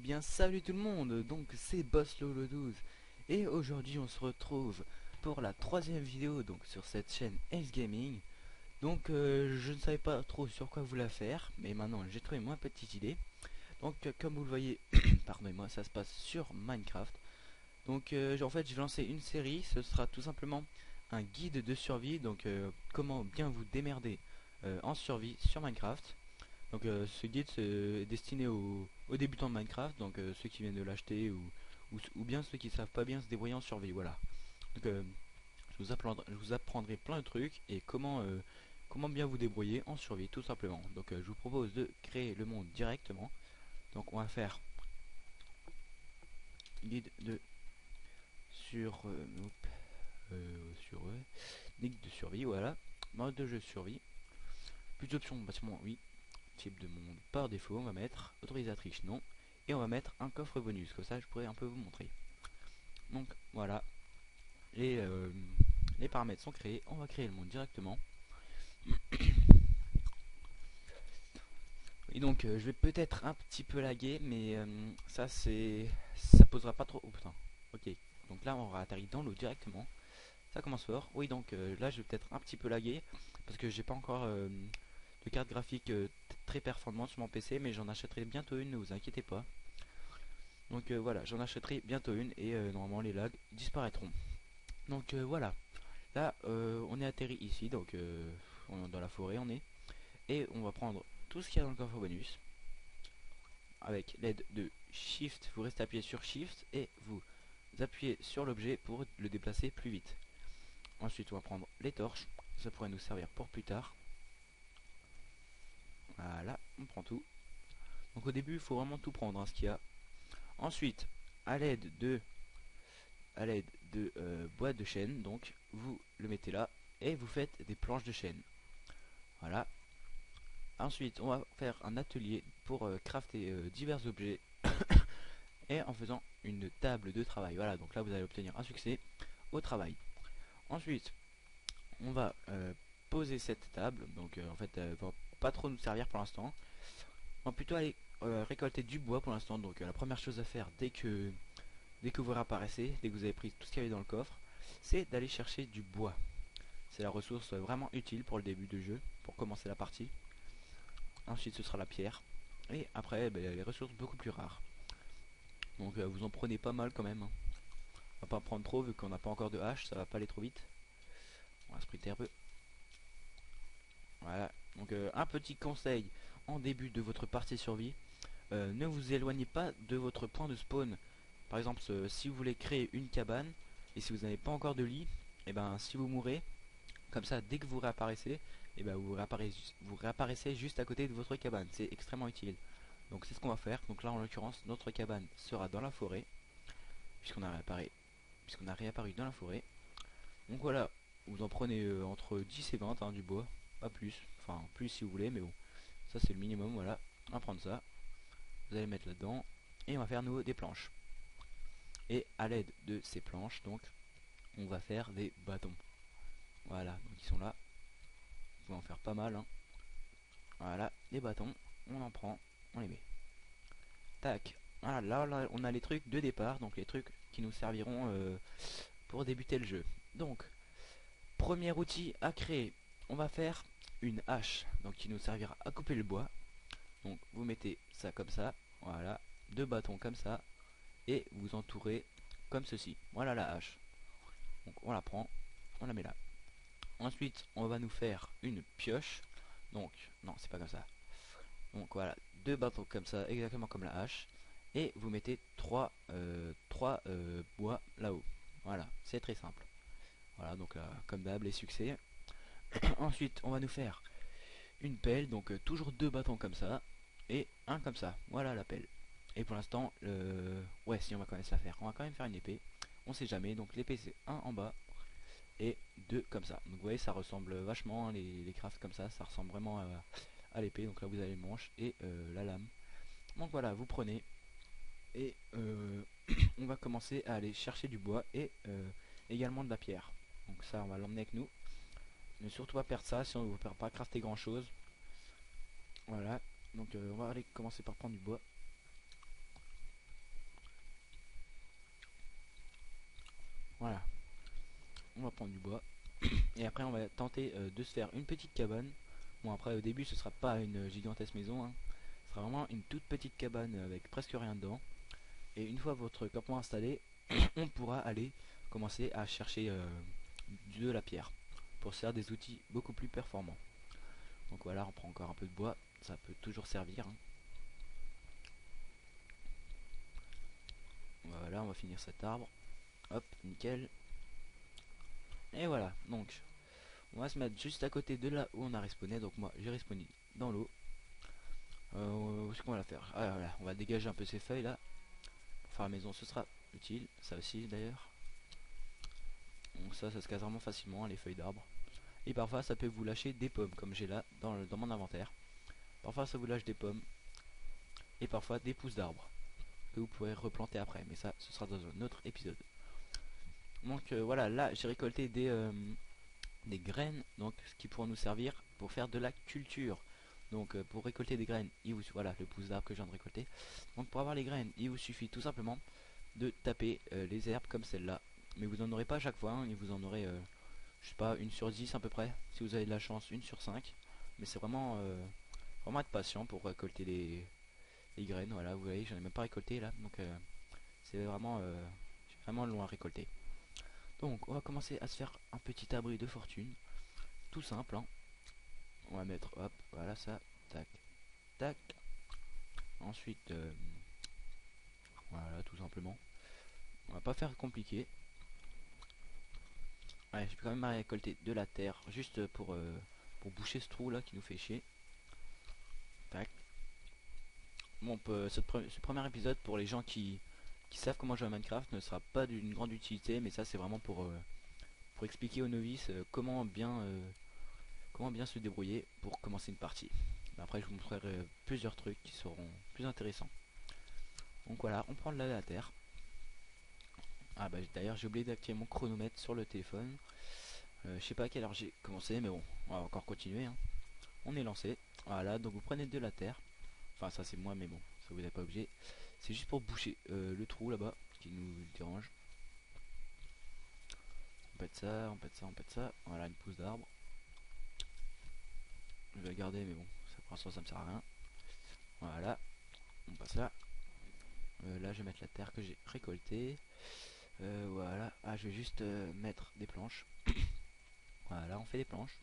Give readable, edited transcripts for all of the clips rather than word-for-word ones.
bien salut tout le monde, donc c'est Boss Lolo 12 et aujourd'hui on se retrouve pour la troisième vidéo donc sur cette chaîne Ace Gaming. Donc je ne savais pas trop sur quoi vous la faire, mais maintenant j'ai trouvé ma petite idée. Donc comme vous le voyez, pardonnez-moi, ça se passe sur Minecraft. Donc en fait je vais lancer une série, ce sera tout simplement un guide de survie, donc comment bien vous démerder en survie sur Minecraft. Donc ce guide est destiné aux débutants de Minecraft, donc ceux qui viennent de l'acheter ou bien ceux qui savent pas bien se débrouiller en survie, voilà. Donc je vous apprendrai plein de trucs et comment bien vous débrouiller en survie tout simplement. Donc je vous propose de créer le monde directement. Donc on va faire guide de sur guide de survie, voilà. Mode de jeu survie. Plus d'options, bâtiment, oui. Type de monde par défaut, on va mettre autorisatrice non, et on va mettre un coffre bonus, comme ça je pourrais un peu vous montrer. Donc voilà, les, euh, les paramètres sont créés, on va créer le monde directement. Et donc je vais peut-être un petit peu laguer, mais ça posera pas trop. Oh putain, ok. Donc là on aura atterri dans l'eau directement. Ça commence fort. Oui, donc là je vais peut-être un petit peu laguer parce que j'ai pas encore de carte graphique très performante sur mon PC, mais j'en achèterai bientôt une, ne vous inquiétez pas. Donc voilà, j'en achèterai bientôt une et normalement les lags disparaîtront. Donc voilà, là on est atterri ici, donc dans la forêt on est. Et on va prendre tout ce qu'il y a dans le coffre bonus. Avec l'aide de Shift, vous restez appuyé sur Shift et vous appuyez sur l'objet pour le déplacer plus vite. Ensuite on va prendre les torches, ça pourrait nous servir pour plus tard. Voilà, on prend tout. Donc au début il faut vraiment tout prendre, hein, ce qu'il y a. Ensuite, à l'aide de boîte de chêne, donc vous le mettez là et vous faites des planches de chêne. Voilà. Ensuite on va faire un atelier pour crafter divers objets et en faisant une table de travail. Voilà, donc là vous allez obtenir un succès au travail. Ensuite on va poser cette table, donc en fait elle va pas trop nous servir pour l'instant. On va plutôt aller récolter du bois pour l'instant. Donc la première chose à faire dès que vous réapparaissez, dès que vous avez pris tout ce qu'il y avait dans le coffre, c'est d'aller chercher du bois. C'est la ressource vraiment utile pour le début de jeu, pour commencer la partie. Ensuite ce sera la pierre. Et après les ressources beaucoup plus rares. Donc vous en prenez pas mal quand même, hein. On va pas en prendre trop vu qu'on n'a pas encore de hache, ça va pas aller trop vite. On va sprinter un peu. Voilà. Donc un petit conseil en début de votre partie survie. Ne vous éloignez pas de votre point de spawn. Par exemple, si vous voulez créer une cabane et si vous n'avez pas encore de lit, et ben si vous mourrez, comme ça dès que vous réapparaissez, et ben vous réapparaissez juste à côté de votre cabane. C'est extrêmement utile. Donc c'est ce qu'on va faire. Donc là en l'occurrence notre cabane sera dans la forêt, puisqu'on a réapparu dans la forêt. Donc voilà, vous en prenez entre 10 et 20 hein, du bois, pas plus. Enfin plus si vous voulez, mais bon, ça c'est le minimum. Voilà, on va prendre ça. Vous allez mettre là-dedans et on va faire nous des planches. Et à l'aide de ces planches, donc, on va faire des bâtons. Voilà, donc ils sont là. Vous pouvez en faire pas mal, hein. Voilà, les bâtons, on en prend, on les met. Tac. Voilà, là, on a les trucs de départ, donc les trucs qui nous serviront pour débuter le jeu. Donc, premier outil à créer, on va faire une hache, donc qui nous servira à couper le bois. Donc, vous mettez ça comme ça, voilà, deux bâtons comme ça, et vous entourez comme ceci. Voilà la hache. Donc on la prend, on la met là. Ensuite on va nous faire une pioche. Donc non c'est pas comme ça. Donc voilà, deux bâtons comme ça, exactement comme la hache. Et vous mettez trois bois là-haut. Voilà, c'est très simple. Voilà, donc comme d'hab les succès. Ensuite on va nous faire une pelle, donc toujours deux bâtons comme ça. Et un comme ça, voilà la pelle. Et pour l'instant, ouais si on va quand même se la faire. On va quand même faire une épée. On sait jamais, donc l'épée c'est un en bas et deux comme ça. Donc vous voyez ça ressemble vachement, hein, les crafts comme ça ressemble vraiment à l'épée. Donc là vous avez le manche et la lame. Donc voilà, vous prenez et on va commencer à aller chercher du bois et également de la pierre. Donc ça on va l'emmener avec nous. Ne surtout pas perdre ça, sinon on ne va pas crafter grand chose. Voilà, donc on va aller commencer par prendre du bois. on va prendre du bois. Et après on va tenter de se faire une petite cabane. Bon après au début ce sera pas une gigantesque maison, hein. Ce sera vraiment une toute petite cabane avec presque rien dedans. Et une fois votre campement installé, on pourra aller commencer à chercher de la pierre pour se faire des outils beaucoup plus performants. Donc voilà, on prend encore un peu de bois, ça peut toujours servir, hein. Voilà, on va finir cet arbre. Hop, nickel. Et voilà, donc on va se mettre juste à côté de là où on a respawné. Donc moi j'ai respawné dans l'eau. Où est-ce qu'on va la faire? Ah voilà, on va dégager un peu ces feuilles là. Pour faire la maison ce sera utile, ça aussi d'ailleurs. Donc ça se casse vraiment facilement, les feuilles d'arbre. Et parfois ça peut vous lâcher des pommes, comme j'ai là dans mon inventaire. Parfois ça vous lâche des pommes. Et parfois des pousses d'arbres, que vous pourrez replanter après. Mais ça, ce sera dans un autre épisode. Donc voilà, là j'ai récolté des graines, donc ce qui pourront nous servir pour faire de la culture. Donc pour récolter des graines, voilà le pouce d'arbre que je viens de récolter. Donc pour avoir les graines, il vous suffit tout simplement de taper les herbes comme celle-là. Mais vous en aurez pas à chaque fois, hein, et vous en aurez, je sais pas, 1/10 à peu près. Si vous avez de la chance, 1/5. Mais c'est vraiment être patient pour récolter les graines. Voilà, vous voyez, j'en ai même pas récolté là. Donc c'est vraiment long à récolter. Donc on va commencer à se faire un petit abri de fortune. Tout simple, hein. On va mettre, hop, voilà ça, tac, tac. Ensuite, voilà, tout simplement. On va pas faire compliqué. Ouais, je vais quand même récolter de la terre, juste pour boucher ce trou là qui nous fait chier. Tac. Bon, ce premier épisode, pour les gens qui savent comment jouer à Minecraft, ne sera pas d'une grande utilité, mais ça c'est vraiment pour expliquer aux novices comment bien se débrouiller pour commencer une partie. Après je vous montrerai plusieurs trucs qui seront plus intéressants. Donc voilà, on prend de la terre. Ah bah d'ailleurs j'ai oublié d'activer mon chronomètre sur le téléphone. Je sais pas à quelle heure j'ai commencé, mais bon, on va encore continuer, hein. On est lancé. Voilà, donc vous prenez de la terre. Enfin ça c'est moi, mais bon, ça vous n'êtes pas obligé. C'est juste pour boucher le trou là-bas qui nous dérange. On pète ça, on pète ça, on pète ça. Voilà, une pousse d'arbre. Je vais la garder, mais bon, ça, pour l'instant ça me sert à rien. Voilà, on passe là. Là je vais mettre la terre que j'ai récoltée. Voilà, ah je vais juste mettre des planches. Voilà, on fait des planches.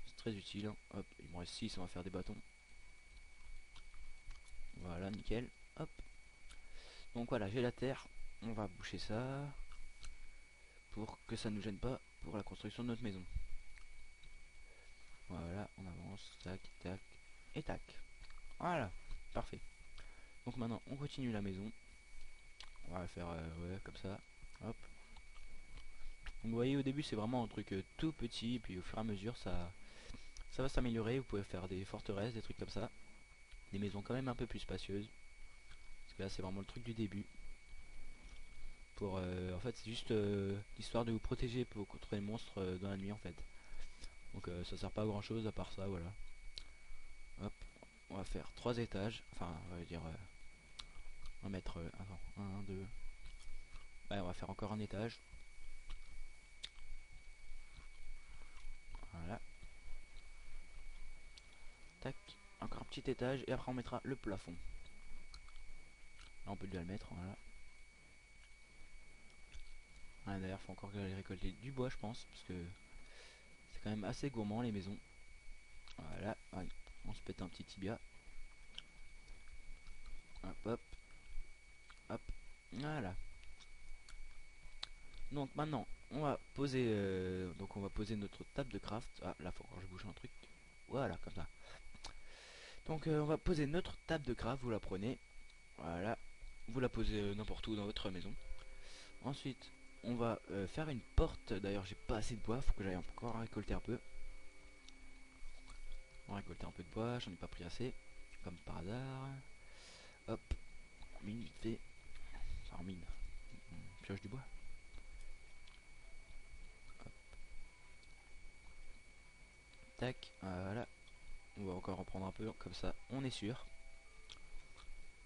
C'est très utile, hein. Hop, il me reste 6, on va faire des bâtons. Voilà, nickel. Hop. Donc voilà, j'ai la terre. On va boucher ça pour que ça ne nous gêne pas pour la construction de notre maison. Voilà, on avance, tac, tac, et tac. Voilà, parfait. Donc maintenant, on continue la maison. On va faire, ouais, comme ça. Hop. Donc vous voyez, au début, c'est vraiment un truc tout petit, puis au fur et à mesure, ça va s'améliorer. Vous pouvez faire des forteresses, des trucs comme ça. Des maisons quand même un peu plus spacieuses. Parce que là, c'est vraiment le truc du début. En fait, c'est juste l'histoire de vous protéger contre les monstres dans la nuit, en fait. Donc ça sert pas à grand chose à part ça, voilà. Hop, on va faire 3 étages. Enfin, on va dire, on va mettre, attends, 1, 2. Ouais, on va faire encore un étage. Voilà. Tac, encore un petit étage et après on mettra le plafond. Là on peut déjà le mettre, voilà. Ah, d'ailleurs, faut encore que j'aille récolter du bois, je pense, parce que c'est quand même assez gourmand les maisons. Voilà, allez, on se pète un petit tibia. Hop, hop, hop, voilà. Donc maintenant, on va poser notre table de craft. Ah, là, faut encore que je bouge un truc. Voilà, comme ça. Donc, on va poser notre table de craft. Vous la prenez. Voilà. Vous la posez n'importe où dans votre maison. Ensuite, on va faire une porte. D'ailleurs, j'ai pas assez de bois. Faut que j'aille encore récolter un peu. On va récolter un peu de bois. J'en ai pas pris assez. Comme par hasard. Hop. Mine vite fait. Enfin, mine. Pioche du bois. Hop. Tac. Voilà. On va encore en prendre un peu. Comme ça, on est sûr.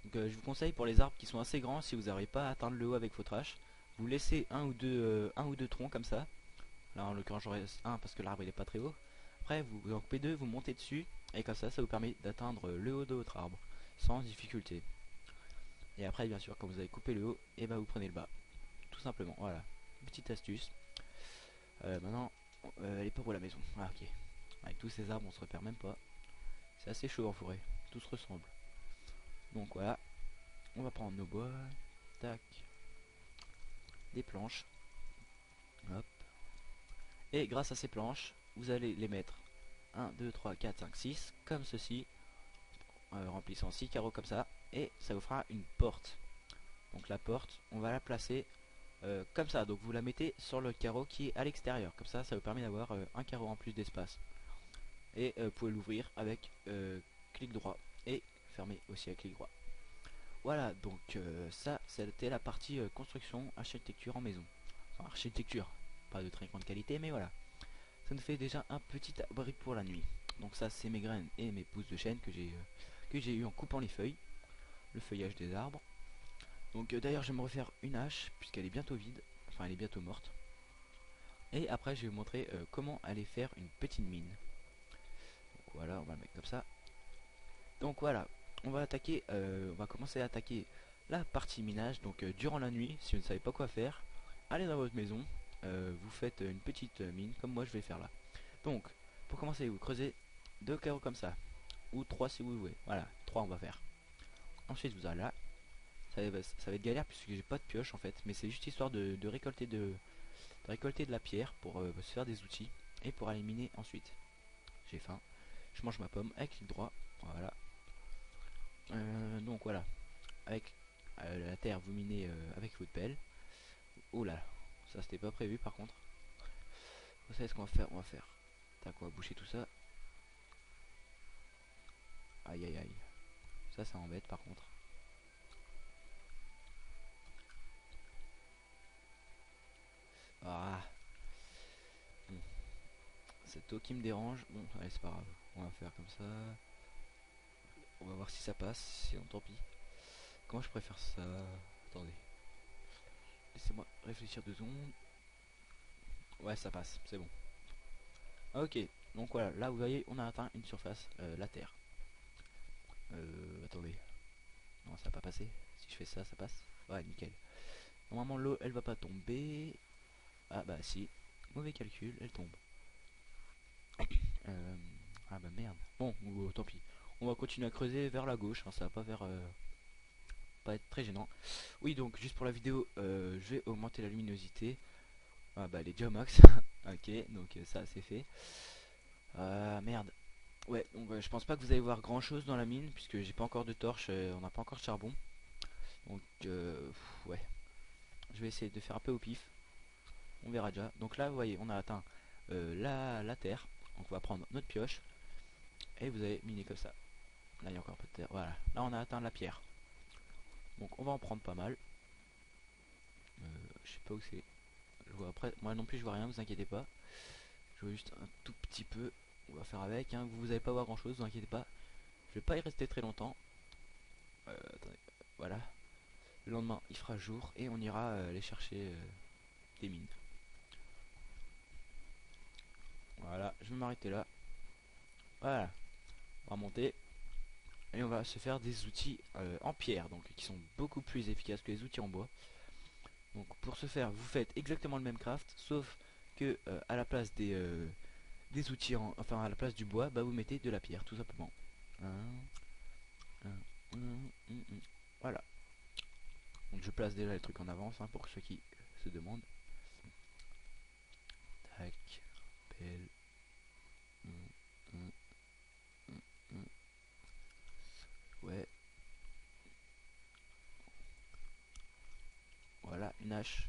Donc, je vous conseille pour les arbres qui sont assez grands, si vous n'arrivez pas à atteindre le haut avec votre hache, vous laissez un ou deux troncs comme ça. Là en l'occurrence j'aurais un parce que l'arbre il est pas très haut. Après vous en coupez deux, vous montez dessus et comme ça vous permet d'atteindre le haut de votre arbre sans difficulté. Et après bien sûr quand vous avez coupé le haut, et bah vous prenez le bas. Tout simplement, voilà. Petite astuce. Maintenant, elle est pas pour la maison. Ah ok. Avec tous ces arbres on se repère même pas. C'est assez chaud en forêt. Tout se ressemble. Donc voilà. On va prendre nos bois. Tac. Des planches. Hop. Et grâce à ces planches, vous allez les mettre 1, 2, 3, 4, 5, 6 comme ceci, remplissant 6 carreaux comme ça, et ça vous fera une porte. Donc la porte, on va la placer comme ça, donc vous la mettez sur le carreau qui est à l'extérieur, comme ça vous permet d'avoir un carreau en plus d'espace. Et vous pouvez l'ouvrir avec clic droit, et fermer aussi avec clic droit. Voilà, donc ça c'était la partie construction, architecture en maison. Enfin architecture, pas de très grande qualité, mais voilà. Ça nous fait déjà un petit abri pour la nuit. Donc ça c'est mes graines et mes pousses de chêne que j'ai eu en coupant les feuilles, le feuillage des arbres. Donc d'ailleurs je vais me refaire une hache puisqu'elle est bientôt vide, enfin elle est bientôt morte. Et après je vais vous montrer comment aller faire une petite mine. Donc voilà, on va le mettre comme ça. Donc voilà, on va attaquer, on va commencer à attaquer la partie minage. Donc durant la nuit, si vous ne savez pas quoi faire, allez dans votre maison, vous faites une petite mine comme moi je vais faire là. Donc pour commencer, vous creusez deux carreaux comme ça, ou trois si vous voulez. Voilà, trois on va faire. Ensuite vous allez là, ça va être galère puisque j'ai pas de pioche en fait, mais c'est juste histoire de récolter de récolter de la pierre pour se faire des outils et pour aller miner ensuite. J'ai faim, je mange ma pomme avec clic droit, voilà. Donc voilà, avec la terre vous minez avec votre pelle. Oh là, ça c'était pas prévu par contre. Vous savez ce qu'on va faire? On va faire, tac, on va boucher tout ça. Aïe aïe aïe, ça embête par contre. Ah, bon, cette eau qui me dérange. Bon, allez c'est pas grave, on va faire comme ça. On va voir si ça passe, sinon tant pis. Comment je préfère ça? Attendez, laissez-moi réfléchir 2 secondes. Ouais ça passe, c'est bon. Ok, donc voilà, là vous voyez on a atteint une surface, la terre. Attendez, non ça va pas passer. Si je fais ça, ça passe. Ouais nickel. Normalement l'eau elle va pas tomber. Ah bah si, mauvais calcul, elle tombe. Euh, ah bah merde. Bon, tant pis. On va continuer à creuser vers la gauche, hein, ça va pas faire pas être très gênant. Oui donc juste pour la vidéo, je vais augmenter la luminosité. Ah bah elle est déjà au max. Ok, donc ça c'est fait. Merde. Ouais, donc je pense pas que vous allez voir grand chose dans la mine puisque j'ai pas encore de torche, on n'a pas encore de charbon. Donc ouais, je vais essayer de faire un peu au pif. On verra déjà. Donc là vous voyez on a atteint la terre. Donc on va prendre notre pioche et vous allez miner comme ça. Là il y a encore un peu de terre. Voilà, là on a atteint la pierre. Donc on va en prendre pas mal. Je sais pas où c'est. Je vois après, moi non plus je vois rien, vous inquiétez pas. Je vois juste un tout petit peu. On va faire avec, hein. Vous allez pas voir grand chose, vous inquiétez pas. Je vais pas y rester très longtemps. Attendez, voilà. Le lendemain il fera jour et on ira aller chercher des mines. Voilà, je vais m'arrêter là. Voilà, on va monter et on va se faire des outils en pierre, donc qui sont beaucoup plus efficaces que les outils en bois. Donc pour ce faire, vous faites exactement le même craft, sauf que à la place des outils, enfin à la place du bois, bah vous mettez de la pierre, tout simplement. Voilà. Donc je place déjà les trucs en avance, hein, pour ceux qui se demandent. Tac, pelle. Ouais. Voilà, une hache.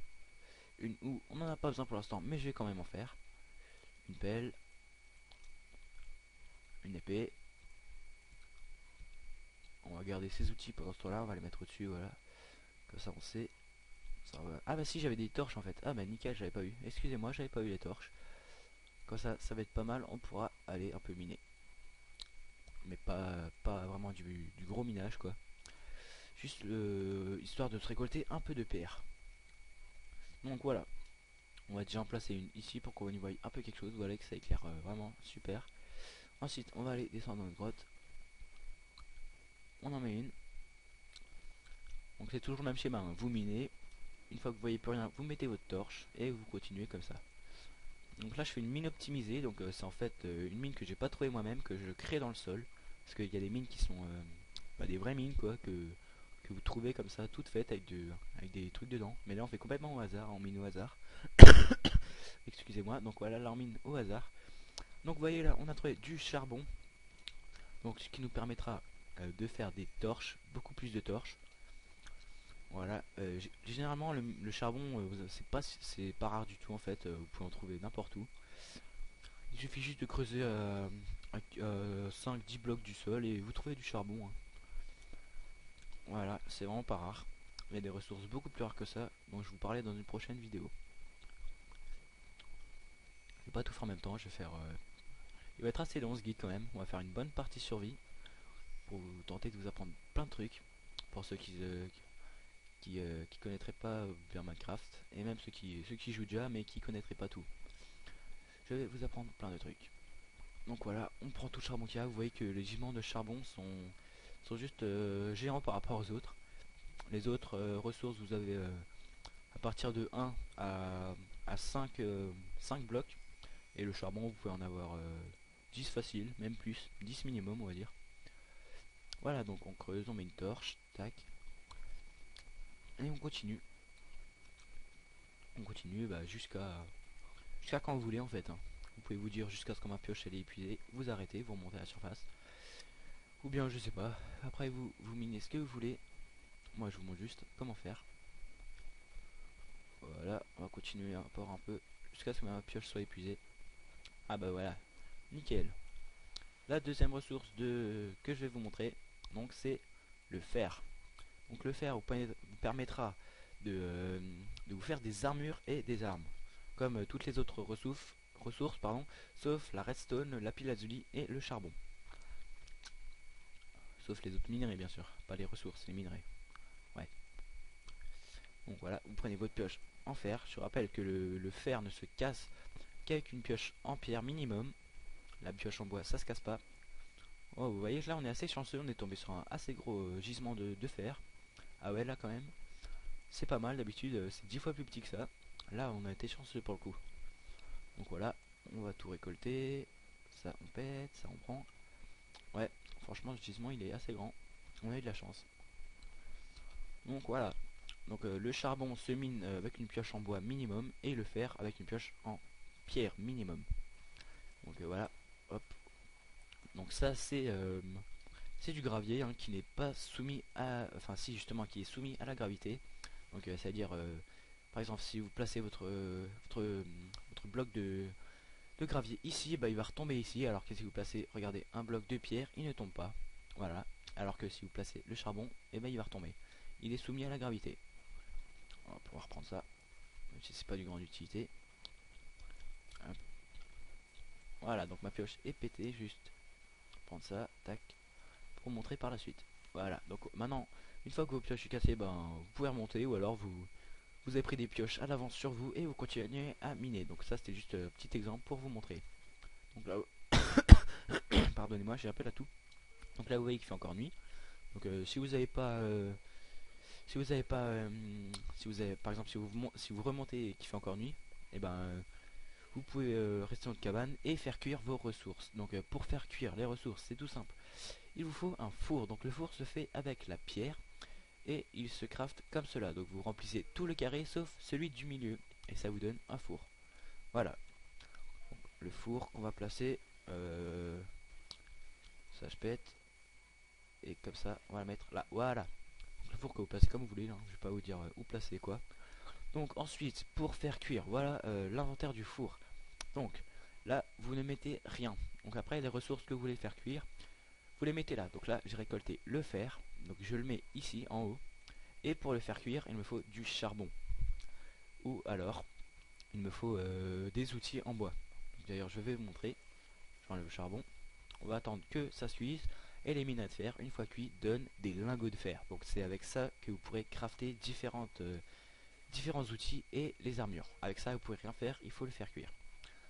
Une houe, on n'en a pas besoin pour l'instant, mais je vais quand même en faire. Une pelle. Une épée. On va garder ces outils pendant ce temps-là, on va les mettre au-dessus, voilà. Comme ça on sait. Ça va. Ah bah si, j'avais des torches en fait. Ah bah nickel, j'avais pas eu. Excusez-moi, j'avais pas eu les torches. Comme ça va être pas mal, on pourra aller un peu miner. Mais pas vraiment du gros minage quoi. Juste histoire de se récolter un peu de pierre. Donc voilà, on va déjà en placer une ici pour qu'on y voie un peu quelque chose. Voilà que ça éclaire vraiment super. Ensuite on va aller descendre dans notre grotte. On en met une. Donc c'est toujours le même schéma, hein. Vous minez. Une fois que vous voyez plus rien, vous mettez votre torche et vous continuez comme ça. Donc là je fais une mine optimisée, donc c'est en fait une mine que j'ai pas trouvée moi-même, que je crée dans le sol. Parce qu'il y a des mines qui sont des vraies mines quoi, que vous trouvez comme ça, toutes faites avec des trucs dedans. Mais là on fait complètement au hasard, en mine au hasard. Excusez-moi, donc voilà, là on mine au hasard. Donc vous voyez là, on a trouvé du charbon. Donc ce qui nous permettra de faire des torches, beaucoup plus de torches. Voilà, généralement le charbon, c'est pas rare du tout en fait, vous pouvez en trouver n'importe où. Il suffit juste de creuser 5-10 blocs du sol et vous trouvez du charbon, hein. Voilà, c'est vraiment pas rare. Il y a des ressources beaucoup plus rares que ça, dont je vous parlais dans une prochaine vidéo. Je vais pas tout faire en même temps, je vais faire... Il va être assez long ce guide quand même, on va faire une bonne partie survie, pour tenter de vous apprendre plein de trucs, pour ceux qui connaîtraient pas bien Minecraft, et même ceux qui jouent déjà mais qui connaîtraient pas tout. Je vais vous apprendre plein de trucs. Donc voilà, on prend tout le charbon qu'il y a, vous voyez que les gisements de charbon sont juste géants par rapport aux autres. Les autres ressources, vous avez à partir de 1 à 5 blocs. Et le charbon, vous pouvez en avoir 10 facile, même plus, 10 minimum on va dire. Voilà, donc on creuse, on met une torche, tac. Et on continue. On continue jusqu'à quand vous voulez en fait, hein. Vous pouvez vous dire jusqu'à ce que ma pioche elle est épuisée, vous arrêtez, vous remontez à la surface. Ou bien je sais pas, après vous minez ce que vous voulez. Moi je vous montre juste comment faire. Voilà, on va continuer encore un peu jusqu'à ce que ma pioche soit épuisée. Ah bah voilà, nickel. La deuxième ressource que je vais vous montrer, donc c'est le fer. Donc le fer vous permettra de vous faire des armures et des armes. Comme toutes les autres ressources, sauf la redstone, la lapis-lazuli et le charbon. Sauf les autres minerais bien sûr, pas les ressources, les minerais. Ouais. Donc voilà, vous prenez votre pioche en fer. Je rappelle que le fer ne se casse qu'avec une pioche en pierre minimum. La pioche en bois, ça se casse pas. Oh, vous voyez que là on est assez chanceux, on est tombé sur un assez gros gisement de fer. Ah ouais, là quand même, c'est pas mal. D'habitude c'est 10 fois plus petit que ça. Là on a été chanceux pour le coup. Donc voilà, on va tout récolter. Ça on pète, ça on prend. Ouais, franchement ce gisement il est assez grand. On a eu de la chance. Donc voilà. Donc le charbon se mine avec une pioche en bois minimum et le fer avec une pioche en pierre minimum. Donc voilà, hop. Donc ça c'est du gravier hein, qui n'est pas soumis à... Enfin si justement qui est soumis à la gravité. Donc c'est à dire par exemple si vous placez votre bloc de gravier ici, bah, il va retomber ici. Alors que si vous placez, regardez, un bloc de pierre, il ne tombe pas. Voilà. Alors que si vous placez le charbon, et ben il va retomber. Il est soumis à la gravité. On va pouvoir reprendre ça. Même si c'est pas du grande utilité. Hop. Voilà, donc ma pioche est pétée, juste prendre ça, tac, pour montrer par la suite. Voilà, donc maintenant, une fois que vos pioches sont cassées, ben vous pouvez remonter ou alors vous avez pris des pioches à l'avance sur vous et vous continuez à miner. Donc ça c'était juste un petit exemple pour vous montrer. Donc là, pardonnez-moi, j'ai un peu la toux. Donc là vous voyez qu'il fait encore nuit. Donc si vous n'avez pas si vous avez pas si vous avez par exemple si vous remontez et qu'il fait encore nuit, et ben vous pouvez rester dans votre cabane et faire cuire vos ressources. Donc pour faire cuire les ressources, c'est tout simple. Il vous faut un four. Donc le four se fait avec la pierre et il se craft comme cela. Donc vous remplissez tout le carré sauf celui du milieu et ça vous donne un four. Voilà. Donc, le four qu'on va placer ça je pète et comme ça on va le mettre là. Voilà. Donc, le four que vous placez comme vous voulez, hein. Je vais pas vous dire où placer quoi. Donc ensuite pour faire cuire, voilà l'inventaire du four. Donc là vous ne mettez rien. Donc après les ressources que vous voulez faire cuire, vous les mettez là. Donc là j'ai récolté le fer, donc je le mets ici en haut. Et pour le faire cuire il me faut du charbon. Ou alors il me faut des outils en bois. D'ailleurs je vais vous montrer. J'enlève le charbon. On va attendre que ça cuise. Et les minas de fer, une fois cuits, donnent des lingots de fer. Donc c'est avec ça que vous pourrez crafter différents outils et les armures. Avec ça vous pouvez rien faire, il faut le faire cuire.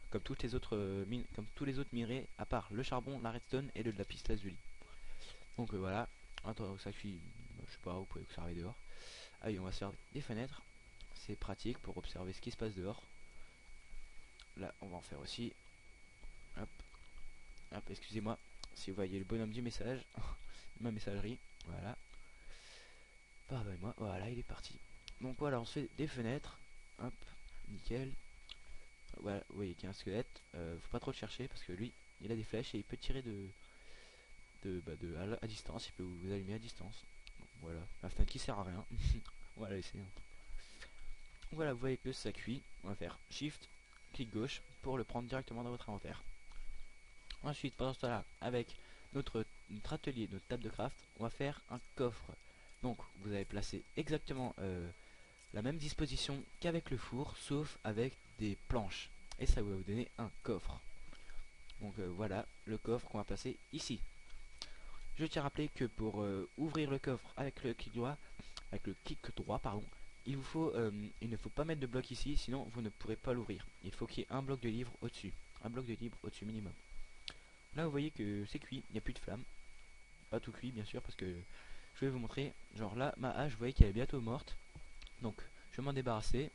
Comme toutes les autres mines, comme tous les autres minerais, à part le charbon, la redstone et le lapis lazuli. Donc voilà, attends, ça cuit, je sais pas, vous pouvez observer dehors. Ah oui, on va se faire des fenêtres, c'est pratique pour observer ce qui se passe dehors. Là, on va en faire aussi. Hop, hop, excusez-moi, si vous voyez le bonhomme du message, ma messagerie, voilà. Pardonnez-moi, voilà, il est parti. Donc voilà, on se fait des fenêtres, hop, nickel. Voilà, vous voyez qu'il y a un squelette, faut pas trop le chercher parce que lui, il a des flèches et il peut tirer à distance, il peut vous allumer à distance. Donc, voilà, la fenêtre qui sert à rien. On va la laisser. Voilà, vous voyez que ça cuit. On va faire Shift, clic gauche pour le prendre directement dans votre inventaire. Ensuite, pendant ce temps-là, avec notre atelier, notre table de craft, on va faire un coffre. Donc, vous avez placé exactement la même disposition qu'avec le four, sauf avec des planches. Et ça va vous donner un coffre. Donc voilà, le coffre qu'on va placer ici. Je tiens à rappeler que pour ouvrir le coffre avec le clic droit, pardon, il ne faut pas mettre de bloc ici, sinon vous ne pourrez pas l'ouvrir. Il faut qu'il y ait un bloc de livre au-dessus, minimum. Là vous voyez que c'est cuit, il n'y a plus de flamme. Pas tout cuit bien sûr parce que je vais vous montrer. Genre là ma hache, vous voyez qu'elle est bientôt morte. Donc je vais m'en débarrasser,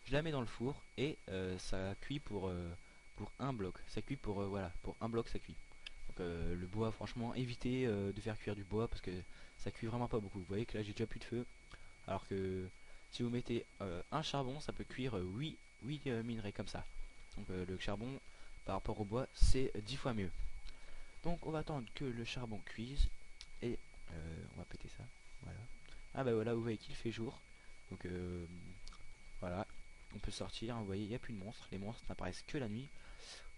je la mets dans le four et ça cuit pour un bloc. Ça cuit pour voilà, pour un bloc ça cuit. Donc le bois, franchement évitez de faire cuire du bois parce que ça cuit vraiment pas beaucoup. Vous voyez que là j'ai déjà plus de feu. Alors que si vous mettez un charbon, ça peut cuire 8 minerais comme ça. Donc le charbon par rapport au bois c'est 10 fois mieux. Donc on va attendre que le charbon cuise et on va péter ça. Voilà. Ah bah voilà, vous voyez qu'il fait jour. Donc voilà, on peut sortir, vous voyez il n'y a plus de monstres. Les monstres n'apparaissent que la nuit.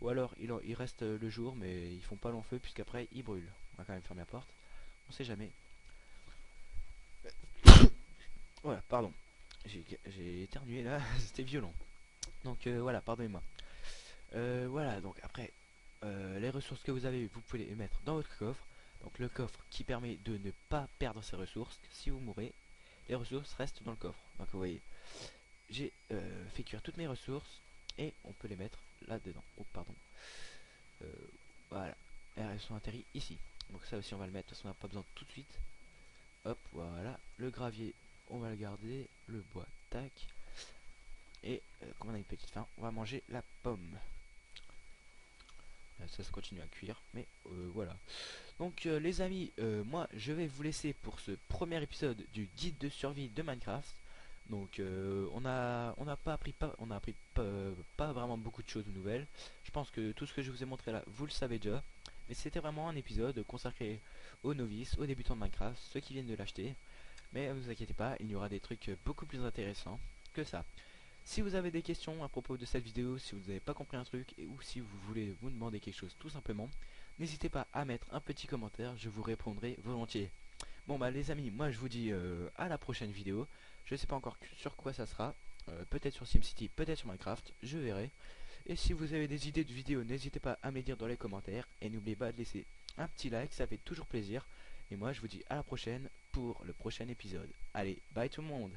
Ou alors il reste le jour mais ils font pas long feu puisqu'après ils brûlent. On va quand même fermer la porte. On sait jamais. Voilà, pardon. J'ai éternué là, c'était violent. Donc voilà, pardonnez-moi. Voilà, donc après, les ressources que vous avez, vous pouvez les mettre dans votre coffre. Donc le coffre qui permet de ne pas perdre ses ressources. Si vous mourrez, les ressources restent dans le coffre. Donc vous voyez, j'ai fait cuire toutes mes ressources et on peut les mettre là-dedans. Oh, pardon. Voilà, et elles sont atterries ici. Donc ça aussi on va le mettre, de toute façon on n'a pas besoin tout de suite. Hop, voilà. Le gravier, on va le garder. Le bois, tac. Et comme on a une petite faim, on va manger la pomme. Ça se continue à cuire, mais voilà. Donc les amis, moi je vais vous laisser pour ce premier épisode du guide de survie de Minecraft. Donc on a appris pas vraiment beaucoup de choses nouvelles. Je pense que tout ce que je vous ai montré là, vous le savez déjà. Mais c'était vraiment un épisode consacré aux novices, aux débutants de Minecraft, ceux qui viennent de l'acheter. Mais ne vous inquiétez pas, il y aura des trucs beaucoup plus intéressants que ça. Si vous avez des questions à propos de cette vidéo, si vous n'avez pas compris un truc, ou si vous voulez vous demander quelque chose tout simplement, n'hésitez pas à mettre un petit commentaire, je vous répondrai volontiers. Bon bah les amis, moi je vous dis à la prochaine vidéo. Je sais pas encore sur quoi ça sera, peut-être sur SimCity, peut-être sur Minecraft, je verrai. Et si vous avez des idées de vidéos, n'hésitez pas à me les dire dans les commentaires. Et n'oubliez pas de laisser un petit like, ça fait toujours plaisir. Et moi je vous dis à la prochaine pour le prochain épisode. Allez, bye tout le monde.